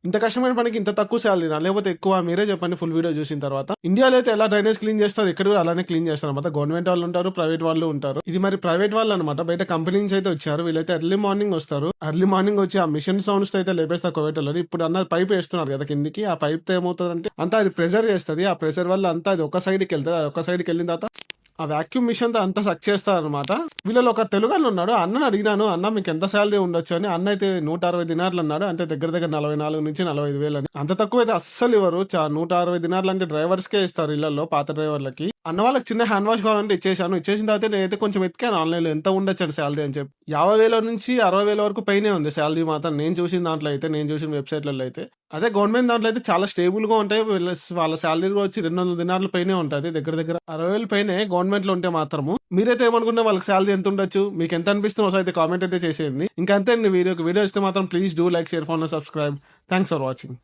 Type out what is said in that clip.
ఇంత కష్టమైన పనికి ఇంత తక్కువ శాలరీనా లేకపోతే ఎక్కువ? మీరే చెప్పండి ఫుల్ వీడియో చూసిన తర్వాత. ఇండియాలో అయితే ఎలా డ్రైనేజ్ క్లీన్ చేస్తారు, ఇక్కడ కూడా అలానే క్లీన్ చేస్తారు అనమాట. గవర్నమెంట్ వాళ్ళు ఉంటారు, ప్రైవేట్ వాళ్ళు ఉంటారు. ఇది మరి ప్రైవేట్ వాళ్ళు అనమాట. బయట కంపెనీ నుంచి అయితే వచ్చారు. వీళ్ళైతే ఎర్లీ మార్నింగ్ వస్తారు. ఎర్లీ మార్నింగ్ వచ్చి ఆ మిషన్ సౌండ్స్ అయితే లేపేస్తారు కోవిడ్ వాళ్ళు. ఇప్పుడు అన్న పైప్ వేస్తున్నారు కదా కిందికి, ఆ పైప్ తో ఏమవుతుందంటే అంతా అది ప్రెజర్ చేస్తుంది. ఆ ప్రెజర్ వల్ల అంతా అది ఒక సైడ్కి వెళ్తుంది. అది ఒక సైడ్కి వెళ్ళిన తర్వాత ఆ వాక్యూమ్ మిషన్ తో అంతా సక్ చేస్తారనమాట. వీళ్ళలో ఒక తెలుగు ఉన్నాడు. అన్నని అడిగినాను, అన్న మీకు ఎంత శాలరీ ఉండొచ్చు అని. అన్న అయితే 160 దినార్లు అన్నాడు. అంటే దగ్గర దగ్గర 44 నుంచి 45 వేలు అని. అంత తక్కువ అయితే అస్సలు ఇవ్వరు. 160 దినార్లు అంటే డ్రైవర్స్ కే ఇస్తారు ఇళ్లలో, పాత డ్రైవర్లకి. అన్న వాళ్ళకి చిన్న హ్యాండ్ వాష్ కావాలంటే ఇచ్చేసాను. ఇచ్చేసిన తర్వాత నేనైతే కొంచెం ఎత్తికాను ఆన్లైన్ లో ఎంత ఉండొచ్చు శాలరీ అని చెప్పి. 50,000 నుంచి 60,000 వరకు పైనే ఉంది శాలరీ మాత్రం. నేను చూసిన దాంట్లో అయితే, నేను చూసిన వెబ్సైట్లలో అయితే. అదే గవర్నమెంట్ దాంట్లో అయితే చాలా స్టేబుల్ గా ఉంటాయి. వాళ్ళ శాలరీ కూడా వచ్చి 200 దినార్ల పైనే ఉంటుంది. దగ్గర దగ్గర 60,000 పైనే గవర్నమెంట్ లో ఉంటే మాత్రము. మీరైతే ఏమనుకున్నా వాళ్ళకి శాలరీ ఎంత ఉండొచ్చు, మీకు ఎంత అనిపిస్తుందో ఒకసారి అయితే కామెంట్ అయితే చేసేయండి. ఇంకా అంతే వీడియో ఇస్తే మాత్రం please do like, share, follow, subscribe. Thanks for watching.